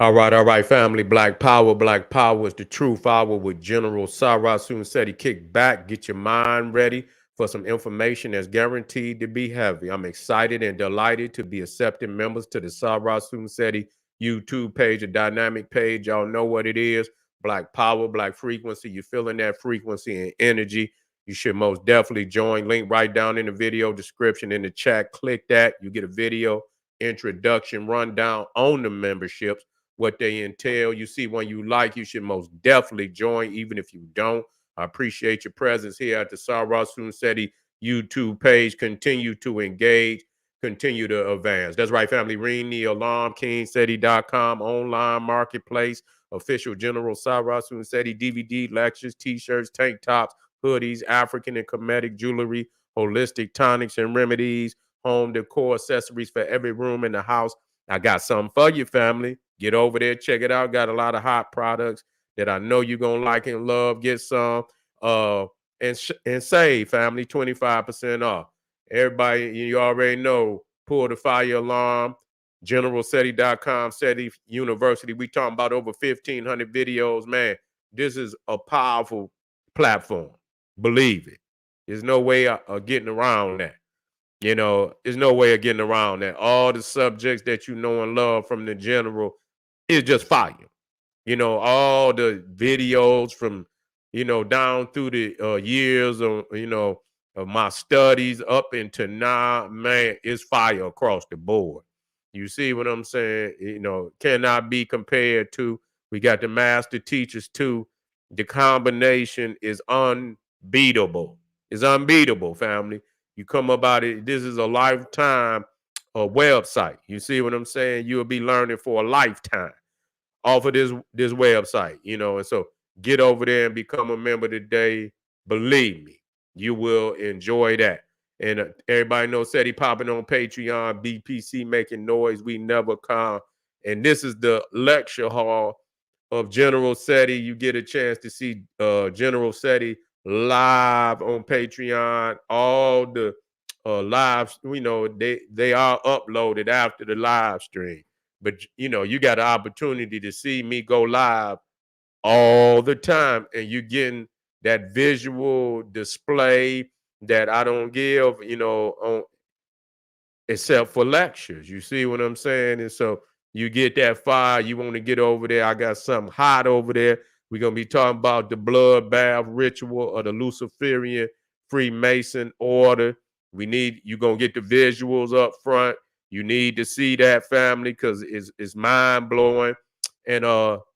All right, family. Black Power. Black Power is the truth hour with General Sarah Soon said he kick back, get your mind ready for some information that's guaranteed to be heavy. I'm excited and delighted to be accepting members to the Sarah Soon Seti YouTube page, a dynamic page. Y'all know what it is. Black Power, Black Frequency. You're feeling that frequency and energy. You should most definitely join. Link right down in the video description in the chat. Click that. You get a video introduction rundown on the memberships, what they entail. You see one you like, you should most definitely join, even if you don't. I appreciate your presence here at the Sarah Sunseti YouTube page. Continue to engage, continue to advance. That's right, family. Ring the alarm, kingseti.com, online marketplace, official General Sarah Sunseti DVD, lectures, t-shirts, tank tops, hoodies, African and Kemetic jewelry, holistic tonics and remedies, home decor accessories for every room in the house. I got something for you, family. Get over there, check it out. Got a lot of hot products that I know you're gonna like and love. Get some and save, family, 25% off. Everybody, you already know, pull the fire alarm, generalseti.com, SETI University. We talking about over 1,500 videos, man. This is a powerful platform. Believe it. There's no way of getting around that. There's no way of getting around that. All the subjects that you know and love from the general is just fire. All the videos from, down through the years of my studies up into now, man, it's fire across the board. You see what I'm saying? Cannot be compared to. We got the master teachers too. The combination is unbeatable. It's unbeatable, family. You come about it. This is a lifetime website. You see what I'm saying? You'll be learning for a lifetime off of this website, and so get over there and become a member today. Believe me, you will enjoy that. And everybody knows SETI popping on Patreon, BPC making noise. We never come. And this is the lecture hall of General SETI. You get a chance to see General SETI live on Patreon. All the lives, they are uploaded after the live stream. But you got an opportunity to see me go live all the time, and you're getting that visual display that I don't give, except for lectures. You see what I'm saying? And so you get that fire. You want to get over there. I got something hot over there. We're gonna be talking about the bloodbath ritual of the Luciferian Freemason order. You're gonna get the visuals up front. You need to see that, family, because it's mind-blowing. And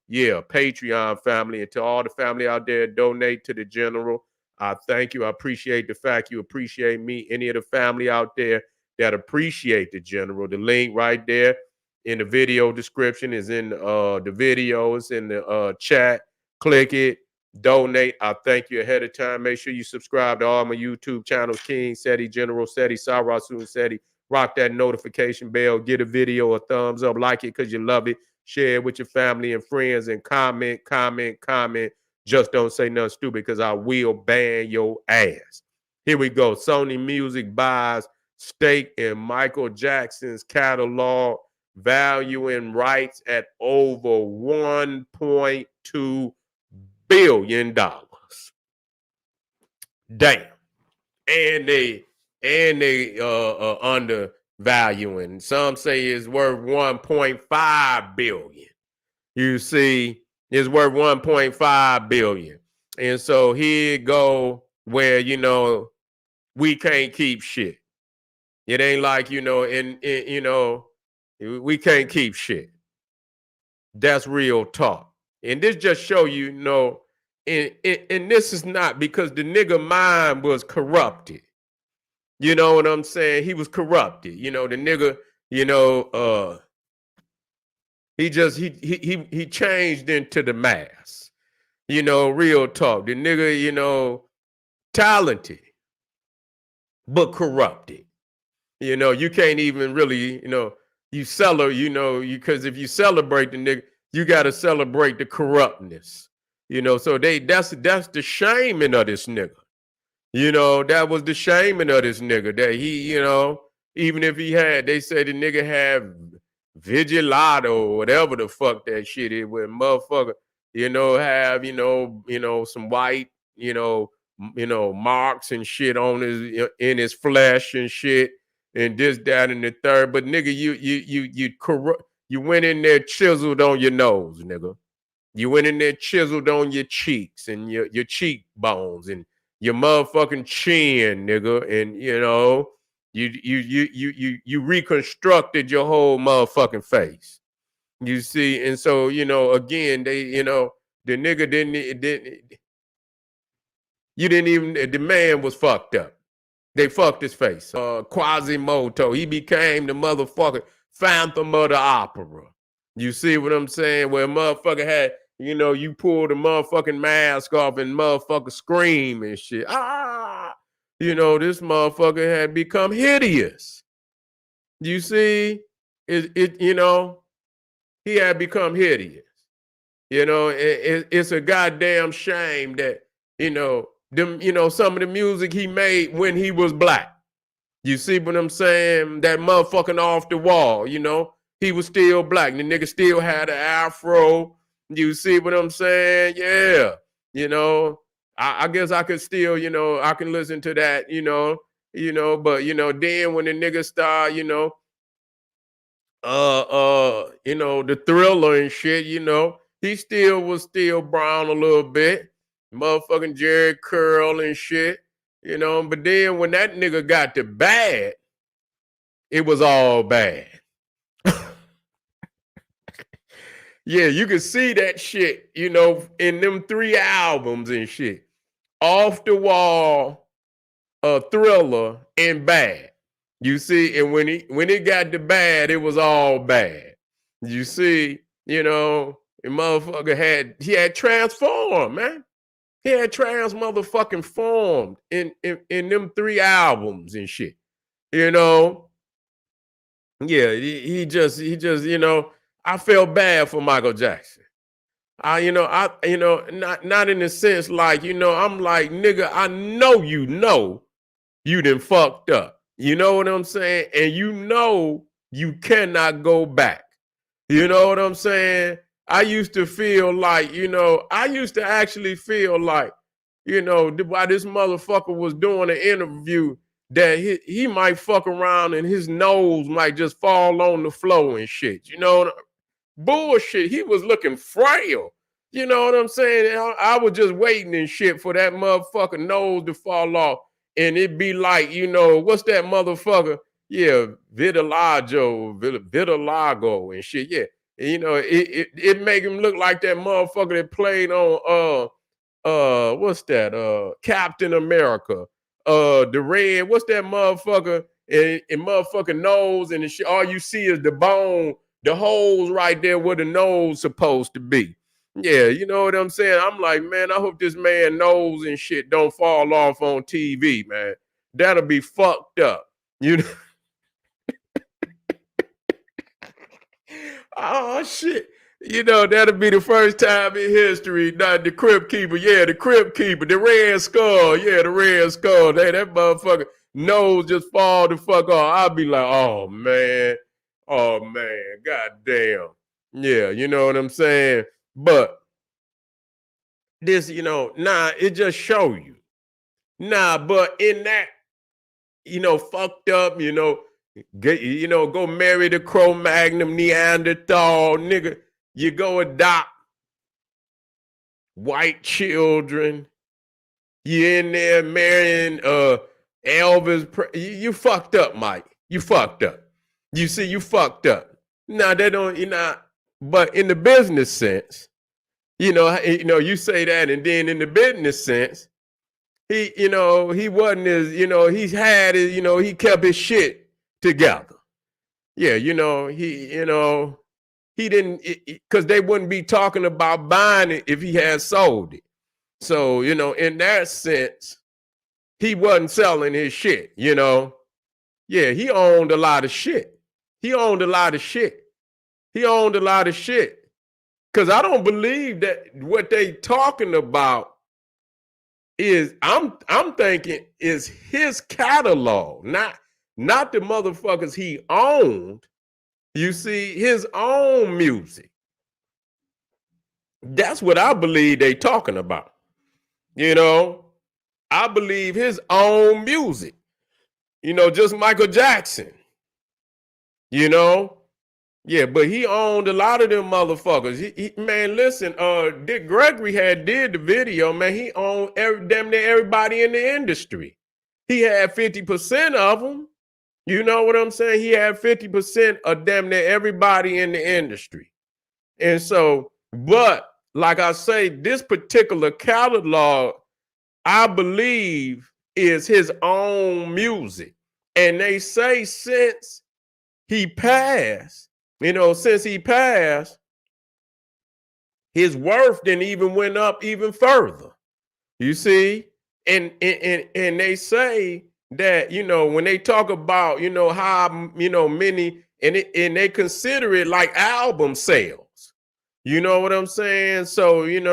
yeah, Patreon family, and to all the family out there, donate to the general. I thank you. I appreciate the fact you appreciate me. Any of the family out there that appreciate the general, the link right there in the video description is in the video. It's in the chat. Click it, donate. I thank you ahead of time. Make sure you subscribe to all my YouTube channels, King SETI, General SETI, Sarah Soon SETI. Rock that notification bell. Get a video a thumbs up. Like it because you love it. Share it with your family and friends and comment. Just don't say nothing stupid because I will ban your ass. Here we go. Sony Music buys stake in Michael Jackson's catalog, valuing rights at over $1.2 billion. Damn. And they undervaluing. Some say it's worth 1.5 billion. You see, it's worth 1.5 billion. And so here you go where we can't keep shit. It ain't like, we can't keep shit. That's real talk. And this just show you, and this is not because the nigga mind was corrupted. You know what I'm saying? He was corrupted. The nigga, he changed into the mass. Real talk. The nigga, talented, but corrupted. You can't even really, you celebrate, because if you celebrate the nigga, you got to celebrate the corruptness. So that's the shaming of this nigga. That was the shaming of this nigga that he, even if he had, they say the nigga had Vigilato, whatever the fuck that shit is, where motherfucker, have, some white, marks and shit on in his flesh and shit, and this, that, and the third. But nigga, you went in there chiseled on your nose, nigga. You went in there chiseled on your cheeks and your cheekbones and your motherfucking chin, nigga, and you reconstructed your whole motherfucking face. You see, and so again, they the nigga didn't you didn't even the man was fucked up. They fucked his face. Quasimodo, he became the motherfucking Phantom of the Opera. You see what I'm saying? Where motherfucker had, you pull the motherfucking mask off and motherfucker scream and shit. This motherfucker had become hideous. You see, he had become hideous. It's a goddamn shame that, some of the music he made when he was black. You see what I'm saying? That motherfucking Off the Wall, he was still black. The nigga still had an afro. You see what I'm saying? Yeah. I guess I could still, I can listen to that, but then when the nigga start, the Thriller and shit, he still was brown a little bit. Motherfucking Jerry Curl and shit, but then when that nigga got to bad, it was all bad. Yeah, you can see that shit, in them 3 albums and shit. Off the Wall, Thriller, and Bad. You see, and when it got to bad, it was all bad. You see, the motherfucker he had transformed, man. He had motherfucking formed in them 3 albums and shit. Yeah, he just, I felt bad for Michael Jackson. Not in the sense like, I'm like, nigga, I know you done fucked up. You know what I'm saying? And you cannot go back. You know what I'm saying? I used to feel like, I used to actually feel like, while this motherfucker was doing an interview, that he might fuck around and his nose might just fall on the floor and shit. Bullshit. He was looking frail. You know what I'm saying? I was just waiting and shit for that motherfucker nose to fall off. And it'd be like, what's that motherfucker? Yeah, vitiligo and shit. Yeah. And, it make him look like that motherfucker that played on what's that? Captain America. The red, what's that motherfucker? And motherfucking nose and the shit. All you see is the bone, the holes right there where the nose supposed to be. Yeah, you know what I'm saying? I'm like, man, I hope this man nose and shit don't fall off on TV, man. That'll be fucked up. Oh, shit. That'll be the first time in history. Not the Crypt Keeper. Yeah, the Crypt Keeper. The Red Skull. Yeah, the Red Skull. Hey, that motherfucker nose just fall the fuck off. I'll be like, oh, man. Oh, man. God damn. Yeah, you know what I'm saying? But this, it just show you. But in that, fucked up, go marry the Cro-Magnon Neanderthal, nigga. You go adopt white children. You in there marrying Elvis. You fucked up, Mike. You fucked up. You see, you fucked up. Now they don't, but in the business sense, you say that, and then in the business sense, he wasn't as, he's had his, he kept his shit together. Yeah, he didn't, because they wouldn't be talking about buying it if he had sold it. So, in that sense, he wasn't selling his shit, Yeah, he owned a lot of shit. Because I don't believe that what they talking about is, I'm thinking, is his catalog, not the motherfuckers he owned. You see, his own music. That's what I believe they talking about. You know, I believe his own music. You know, just Michael Jackson. You know, yeah, but he owned a lot of them motherfuckers. Man, listen, Dick Gregory had did the video, man. He owned damn near everybody in the industry. He had 50% of them. You know what I'm saying? He had 50% of damn near everybody in the industry. And so, but like I say, this particular catalog, I believe, is his own music. And they say since he passed, since he passed, his worth then even went up even further. You see? And they say that, when they talk about, how, many, and they consider it like album sales. You know what I'm saying? So, he's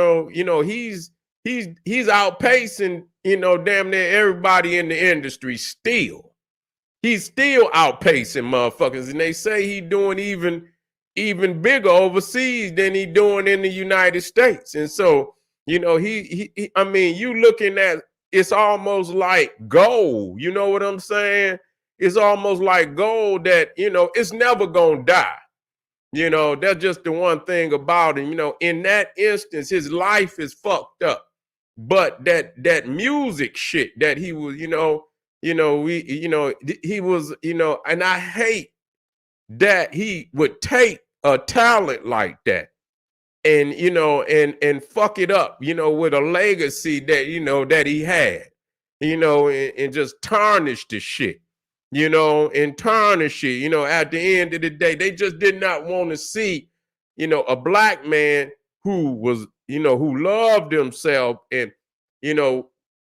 outpacing, damn near everybody in the industry still. He's still outpacing motherfuckers. And they say he doing even bigger overseas than he doing in the United States. And so, I mean, you looking at, it's almost like gold. You know what I'm saying? It's almost like gold that, it's never gonna die. That's just the one thing about him. In that instance, his life is fucked up. But that music shit that he was, he was, and I hate that he would take a talent like that and, and fuck it up, with a legacy that, that he had, and just tarnish the shit. And tarnish it, at the end of the day, they just did not want to see, a black man who was, who loved himself and,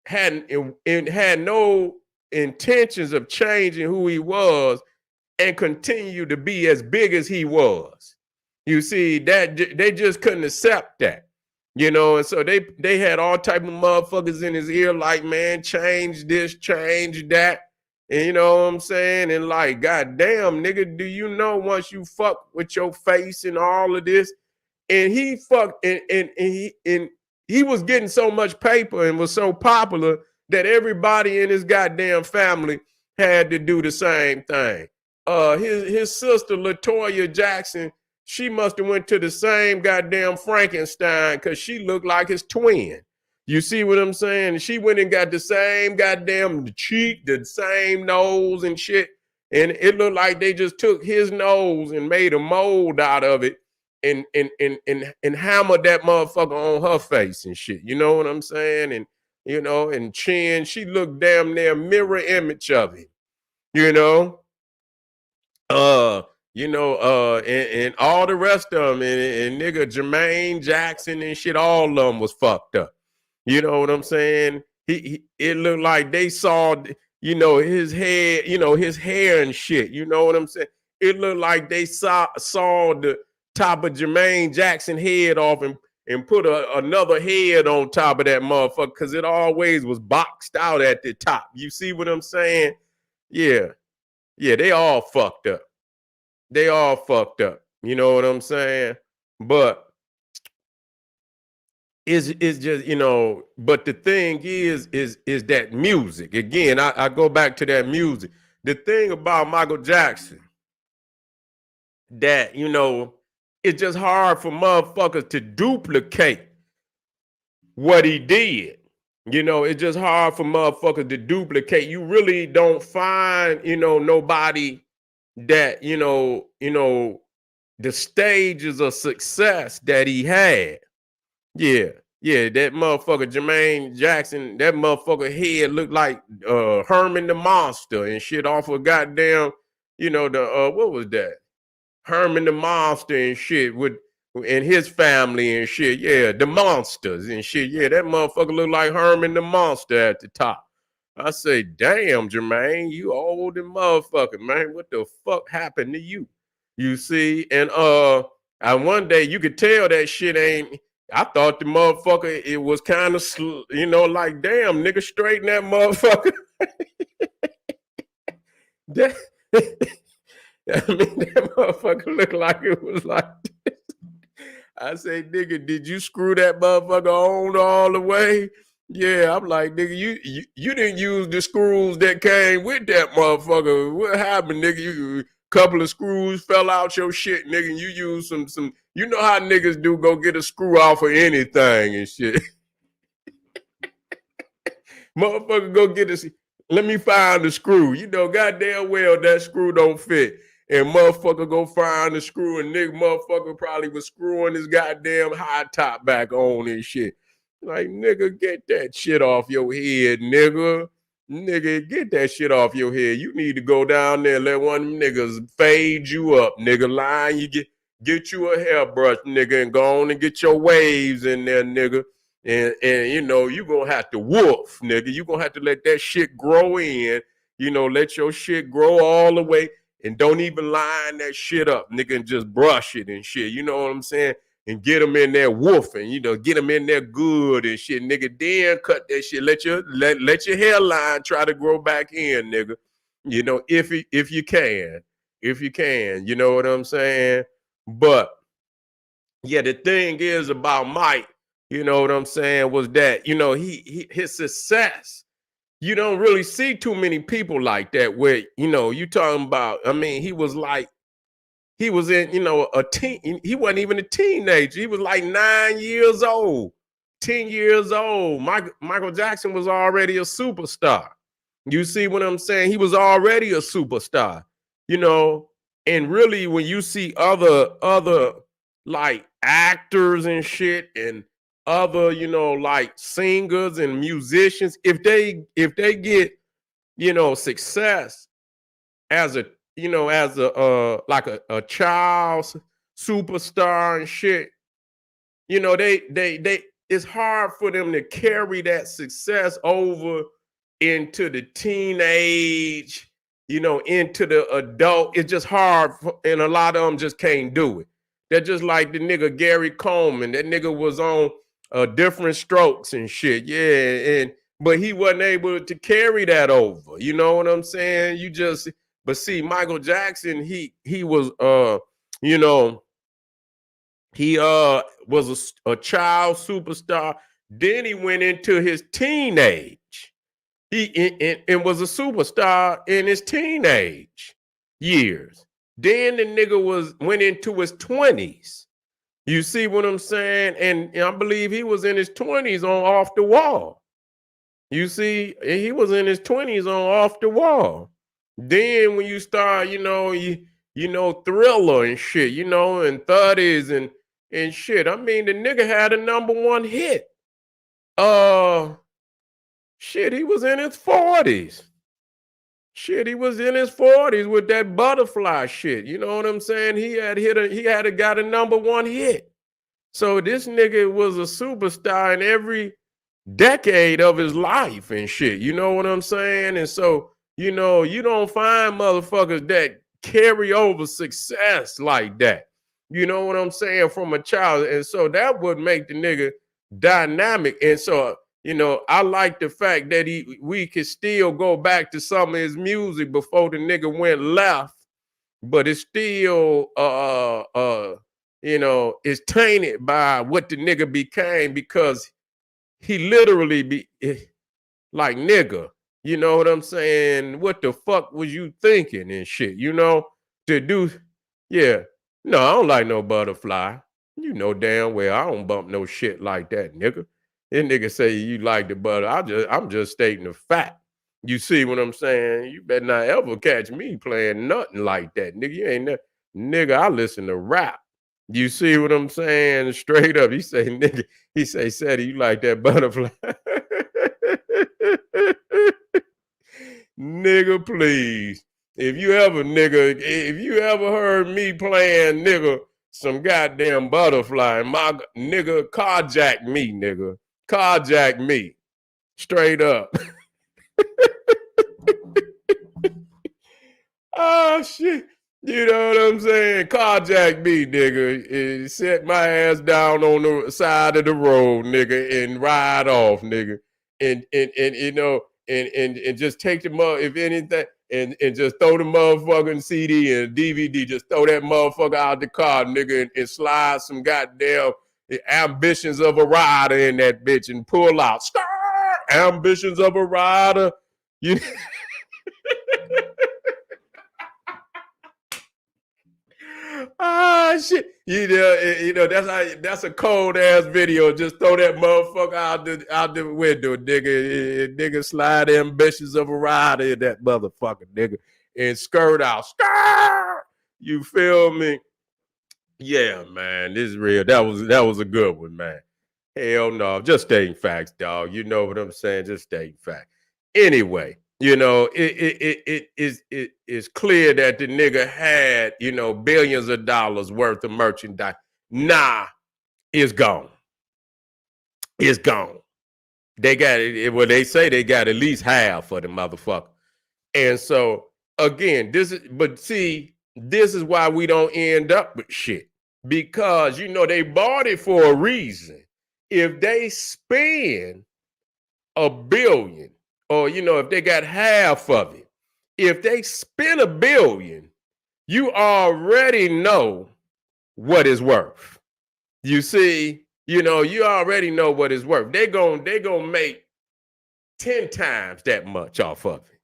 had no intentions of changing who he was and continue to be as big as he was. You see, that they just couldn't accept that. And so they had all type of motherfuckers in his ear like, man, change this, change that. And you know what I'm saying? And like, goddamn, nigga, do you know once you fuck with your face and all of this? And he fucked and he was getting so much paper and was so popular that everybody in his goddamn family had to do the same thing. His sister LaToya Jackson, she must have went to the same goddamn Frankenstein because she looked like his twin. You see what I'm saying? She went and got the same goddamn cheek, the same nose and shit. And it looked like they just took his nose and made a mold out of it and hammered that motherfucker on her face and shit. You know what I'm saying? And, and chin, she looked damn near mirror image of him, and all the rest of them, and nigga Jermaine Jackson and shit, all of them was fucked up. You know what I'm saying? It looked like they saw, his head, his hair and shit. You know what I'm saying? It looked like they saw the top of Jermaine Jackson head off and put another head on top of that motherfucker because it always was boxed out at the top. You see what I'm saying? Yeah. Yeah, they all fucked up. They all fucked up. You know what I'm saying? But it's just, but the thing is that music. Again, I go back to that music. The thing about Michael Jackson that, it's just hard for motherfuckers to duplicate what he did. It's just hard for motherfuckers to duplicate. You really don't find, nobody that, the stages of success that he had. Yeah, that motherfucker Jermaine Jackson, that motherfucker head looked like Herman the Monster and shit off of goddamn, what was that? Herman the Monster and shit and his family and shit. Yeah, the monsters and shit. Yeah, that motherfucker looked like Herman the Monster at the top. I say, damn, Jermaine, you old and motherfucker, man. What the fuck happened to you? You see, and one day you could tell that shit ain't. I thought the motherfucker, it was kind of, like, damn, nigga, straighten that motherfucker. I mean, that motherfucker looked like it was like this. I say, nigga, did you screw that motherfucker on all the way? Yeah, I'm like, nigga, you didn't use the screws that came with that motherfucker. What happened, nigga? You couple of screws fell out your shit, nigga. And you used some. You know how niggas do go get a screw off of anything and shit. Motherfucker, go get this. Let me find the screw. You know, goddamn well that screw don't fit. And motherfucker go find the screw, and nigga motherfucker probably was screwing his goddamn high top back on and shit. Like, nigga, get that shit off your head, nigga. Nigga, get that shit off your head. You need to go down there and let one of them niggas fade you up, nigga. Line, you get you a hairbrush, nigga, and go on and get your waves in there, nigga. And you know, you gonna have to woof, nigga. You gonna have to let that shit grow in, you know, let your shit grow all the way, and don't even line that shit up, nigga, and just brush it and shit. You know what I'm saying? And get them in there woofing, you know, get them in there good and shit, nigga. Then cut that shit. Let your hairline try to grow back in, nigga. You know, if you can, you know what I'm saying? But yeah, the thing is about Mike, you know what I'm saying, was that, you know, his success, you don't really see too many people like that where, you know, you talking about, I mean, he was in, you know, a teen, he wasn't even a teenager. He was like 9 years old, 10 years old. Michael Jackson was already a superstar. You see what I'm saying? He was already a superstar, you know, and really when you see other like actors and shit and other, you know, like singers and musicians, if they get, you know, success as a, you know, as a like a child superstar and shit, you know, they it's hard for them to carry that success over into the teenage, you know, into the adult. It's just hard, and a lot of them just can't do it. They're just like the nigga Gary Coleman. That nigga was on Different Strokes and shit. Yeah, but he wasn't able to carry that over. You know what I'm saying? But see, Michael Jackson, he was you know, he was a child superstar. Then he went into his teenage. And was a superstar in his teenage years. Then the nigga went into his 20s. You see what I'm saying? And I believe he was in his 20s on Off the Wall. You see, he was in his 20s on Off the Wall. Then when you start, you know, Thriller and shit, you know, and 30s and shit. I mean, the nigga had a #1 hit. Shit, he was in his 40s. Shit, he was in his 40s with that Butterfly shit. You know what I'm saying? He had got a #1 hit. So this nigga was a superstar in every decade of his life and shit. You know what I'm saying? And so, you know, you don't find motherfuckers that carry over success like that. You know what I'm saying? From a child. And so that would make the nigga dynamic. And so, you know, I like the fact that we could still go back to some of his music before the nigga went left, but it's still you know, it's tainted by what the nigga became, because he literally be like, nigga, you know what I'm saying? What the fuck was you thinking and shit, you know, to do? Yeah, no, I don't like no Butterfly. You know damn well I don't bump no shit like that, nigga. This nigga say you like the butter. I'm just stating the fact. You see what I'm saying? You better not ever catch me playing nothing like that, nigga. You ain't nigga. I listen to rap. You see what I'm saying? Straight up. He say, nigga. He say, Seti, you like that Butterfly? Nigga, please. If you ever heard me playing, nigga, some goddamn Butterfly, and my nigga, carjack me, nigga. Carjack me. Straight up. Oh, shit. You know what I'm saying? Carjack me, nigga. And set my ass down on the side of the road, nigga, and ride off, nigga. And you know, and just take them up, if anything. and just throw the motherfucking CD and DVD. Just throw that motherfucker out the car, nigga, and slide some goddamn Ambitions of a Rider in that bitch and pull out. Ambitions of a Rider. You. Ah, shit. You know that's a cold ass video. Just throw that motherfucker out the window, nigga. Slide Ambitions of a Rider in that motherfucker, nigga, and skirt out. Skirt. You feel me? Yeah, man. This is real. That was a good one, man. Hell no. Just stating facts, dog. You know what I'm saying? Just stating facts. Anyway. You know, it is clear that the nigga had, you know, billions of dollars worth of merchandise. Nah, it's gone. It's gone. They got it. Well, they say they got at least half for the motherfucker. And so again, this is why we don't end up with shit. Because, you know, they bought it for a reason. If they spend $1 billion, or, you know, if they got half of it, if they spend $1 billion, you already know what it's worth. You see, you know, you already know what it's worth. They gonna make 10 times that much off of it.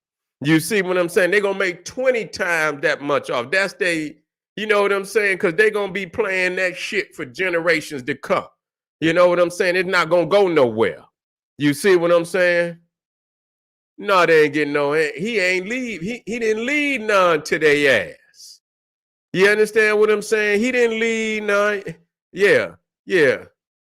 You see what I'm saying? They're gonna make 20 times that much off. That's you know what I'm saying? Because they're gonna be playing that shit for generations to come. You know what I'm saying? It's not gonna go nowhere. You see what I'm saying? No, they ain't getting no. He ain't leave. He didn't leave none to their ass. You understand what I'm saying? He didn't leave none. Yeah.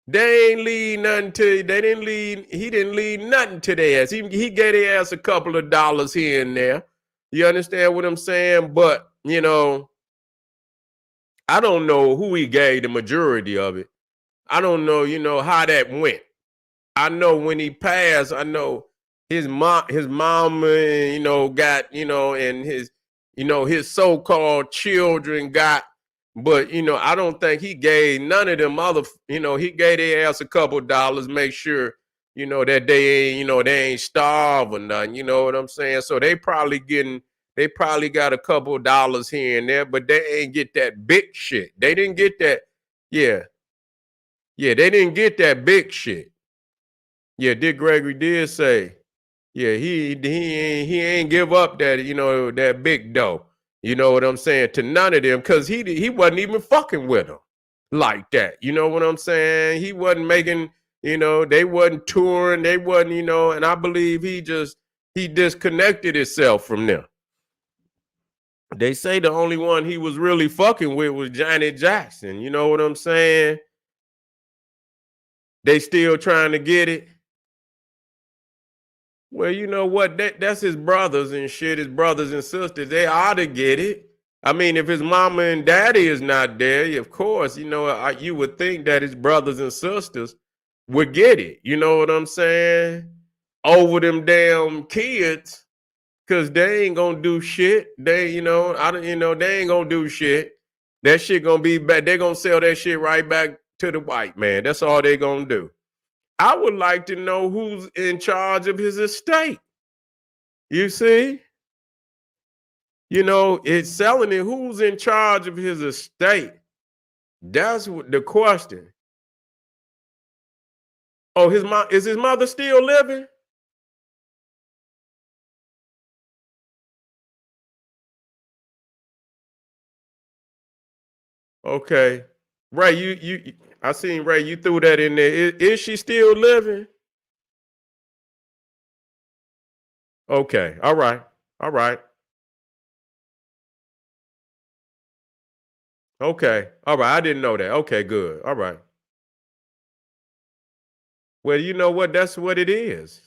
They ain't leave nothing to. They didn't leave. He didn't leave nothing to their ass. He gave their ass a couple of dollars here and there. You understand what I'm saying? But you know, I don't know who he gave the majority of it. I don't know. You know how that went. I know when he passed. I know. His mama, you know, got, you know, and his so-called children got, but, you know, I don't think he gave none of them other, you know, he gave their ass a couple of dollars, make sure, you know, that they ain't, you know, they ain't starved or nothing, you know what I'm saying? So they probably got a couple of dollars here and there, but they ain't get that big shit. They didn't get that. Yeah, they didn't get that big shit. Yeah, Dick Gregory did say, yeah, he ain't give up that, you know, that big dough. You know what I'm saying? To none of them, because he wasn't even fucking with them like that. You know what I'm saying? He wasn't making, you know, they wasn't touring, they wasn't, you know, and I believe he disconnected himself from them. They say the only one he was really fucking with was Johnny Jackson. You know what I'm saying? They still trying to get it. Well, you know what? That's his brothers and shit, his brothers and sisters. They ought to get it. I mean, if his mama and daddy is not there, of course, you know, you would think that his brothers and sisters would get it. You know what I'm saying? Over them damn kids, because they ain't gonna do shit. They, you know, they ain't gonna do shit. That shit gonna be back. They're gonna sell that shit right back to the white man. That's all they gonna do. I would like to know who's in charge of his estate. You see? You know, it's selling it. Who's in charge of his estate? That's what the question. Oh, is his mother still living? Okay. Ray, I seen Ray, you threw that in there. Is she still living? Okay. All right. All right. Okay. All right. I didn't know that. Okay, good. All right. Well, you know what? That's what it is.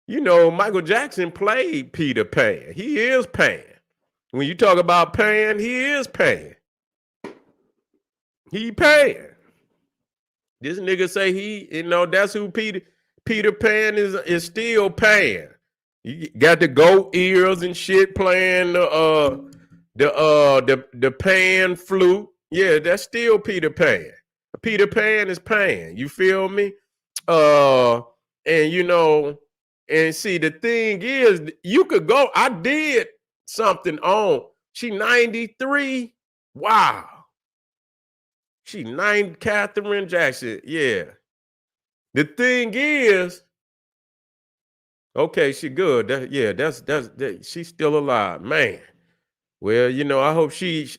You know, Michael Jackson played Peter Pan. He is Pan. When you talk about Pan, he is Pan. He Pan. This nigga say you know, that's who Peter Pan is still Pan. You got the goat ears and shit playing the pan flute. Yeah, that's still Peter Pan. Peter Pan is Pan. You feel me? And you know, And see, the thing is, you could go. I did something on. She 93. Wow. She 9, Catherine Jackson. Yeah. The thing is, okay, she good. She's still alive, man. Well, I hope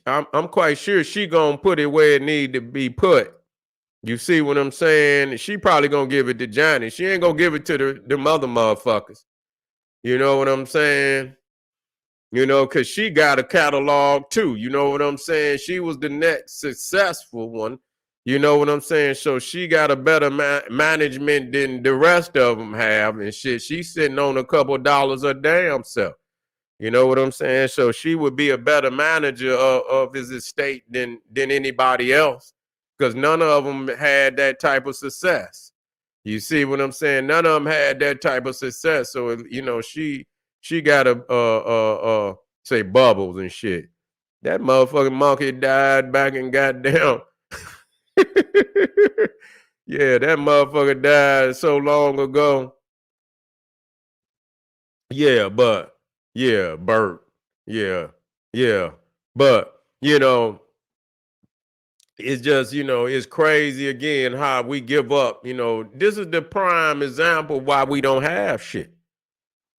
I'm quite sure she gonna put it where it need to be put. You see what I'm saying? She probably gonna give it to Johnny. She ain't gonna give it to the other motherfuckers. You know what I'm saying? Because she got a catalog too. You know what I'm saying? She was the next successful one. You know what I'm saying? So she got a better management than the rest of them have and shit. She's sitting on a couple dollars a damn self. You know what I'm saying? So she would be a better manager of his estate than anybody else because none of them had that type of success. You see what I'm saying? None of them had that type of success. So she got to say Bubbles and shit. That motherfucking monkey died back in goddamn. Yeah, that motherfucker died so long ago. Yeah, but yeah, Bert. Yeah, yeah. But it's just, it's crazy again how we give up. This is the prime example why we don't have shit.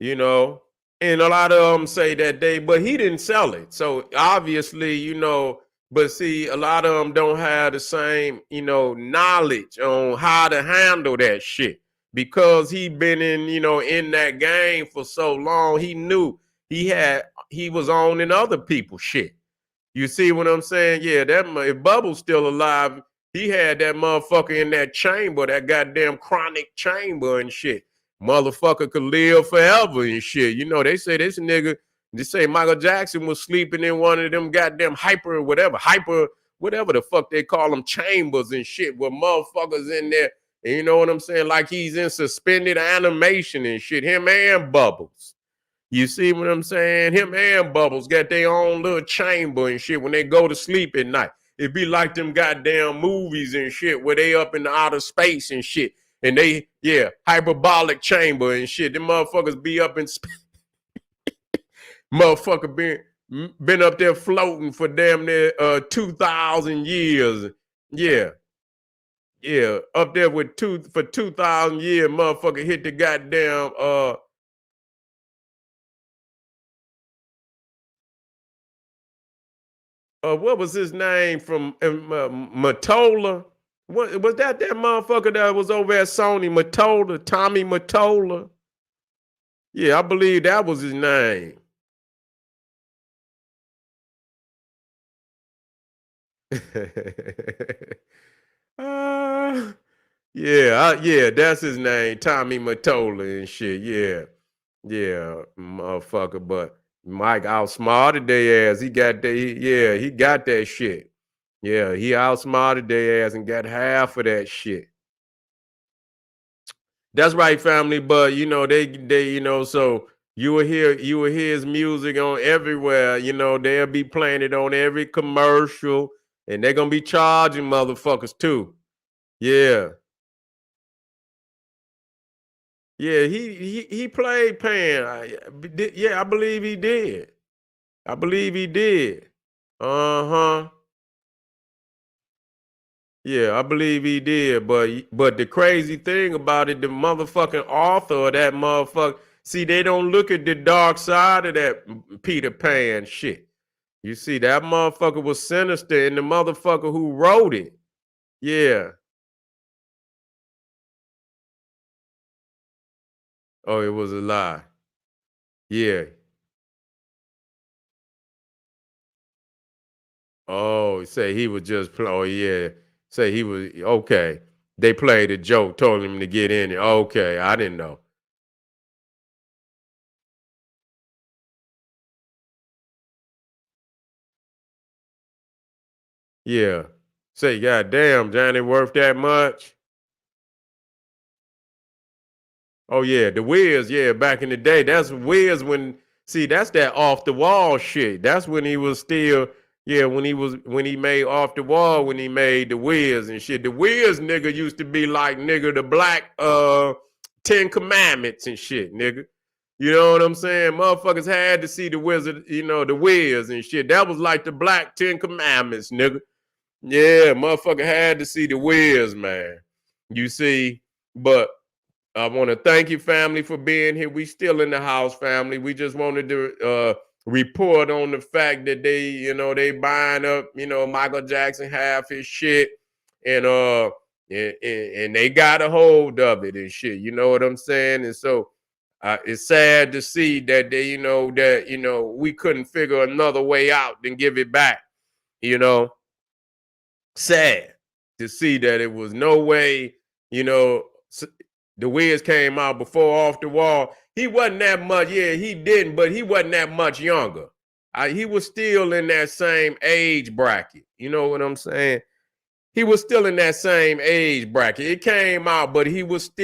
And a lot of them say that but he didn't sell it. So obviously, but see, a lot of them don't have the same, knowledge on how to handle that shit because he been in that game for so long. He knew he was owning other people's shit. You see what I'm saying? Yeah, if Bubble's still alive, he had that motherfucker in that chamber, that goddamn chronic chamber and shit. Motherfucker could live forever and shit. They say this nigga, they say Michael Jackson was sleeping in one of them goddamn hyper whatever the fuck they call them chambers and shit with motherfuckers in there. And you know what I'm saying? Like he's in suspended animation and shit. Him and Bubbles. You see what I'm saying? Him and Bubbles got their own little chamber and shit when they go to sleep at night. It be like them goddamn movies and shit where they up in the outer space and shit. And hyperbolic chamber and shit. Them motherfuckers be up in space. Motherfucker been up there floating for damn near 2,000 years. Yeah. Yeah. Up there for 2,000 years, motherfucker hit the goddamn what was his name from Mottola? What was that motherfucker that was over at Sony? Mottola, Tommy Mottola. Yeah, I believe that was his name. Yeah, that's his name, Tommy Mottola and shit. Yeah, motherfucker. But Mike outsmarted their ass. He got he got that shit. Yeah, he outsmarted their ass and got half of that shit. That's right, family. But they so you will hear his music on everywhere. They'll be playing it on every commercial, and they're gonna be charging motherfuckers too. Yeah. Yeah, he played Pan. Yeah, I believe he did. I believe he did. Uh-huh. Yeah, I believe he did. But the crazy thing about it, the motherfucking author of that motherfucker, see, they don't look at the dark side of that Peter Pan shit. You see, that motherfucker was sinister, and the motherfucker who wrote it. Yeah. Oh, it was a lie. Yeah. Oh, say he was just play. Oh yeah, say he was okay. They played a joke, told him to get in it. Okay, I didn't know. Yeah, say goddamn, Johnny worth that much? Oh yeah, the Wiz. Yeah, back in the day, that's Wiz when. See, that's that off the wall shit. That's when he was still. Yeah, when he made off the wall when he made the Wiz and shit. The Wiz nigga used to be like nigga the black Ten Commandments and shit, nigga. You know what I'm saying? Motherfuckers had to see the wizard, you know, the Wiz and shit. That was like the black Ten Commandments, nigga. Yeah, motherfucker had to see the Wiz, man. You see, but I want to thank you, family, for being here. We still in the house, family. We just wanted to report on the fact that they, you know, they buying up, you know, Michael Jackson half his shit, and and they got a hold of it and shit. You know what I'm saying? And so it's sad to see that they, we couldn't figure another way out than give it back. You know, sad to see that it was no way, you know. The Wiz came out before Off the Wall. He wasn't that much, yeah, he didn't, but he wasn't that much younger. He was still in that same age bracket. You know what I'm saying? He was still in that same age bracket. It came out, but he looked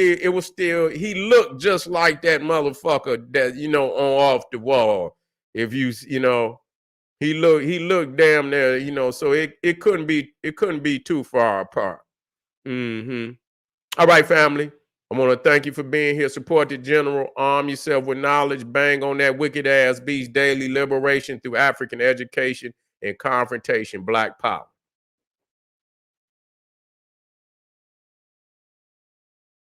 just like that motherfucker that, you know, on Off the Wall. If you know, he looked damn near, you know, so it couldn't be too far apart. All right, family. I want to thank you for being here. Support the general. Arm yourself with knowledge. Bang on that wicked ass beast. Daily liberation through African education and confrontation. Black power.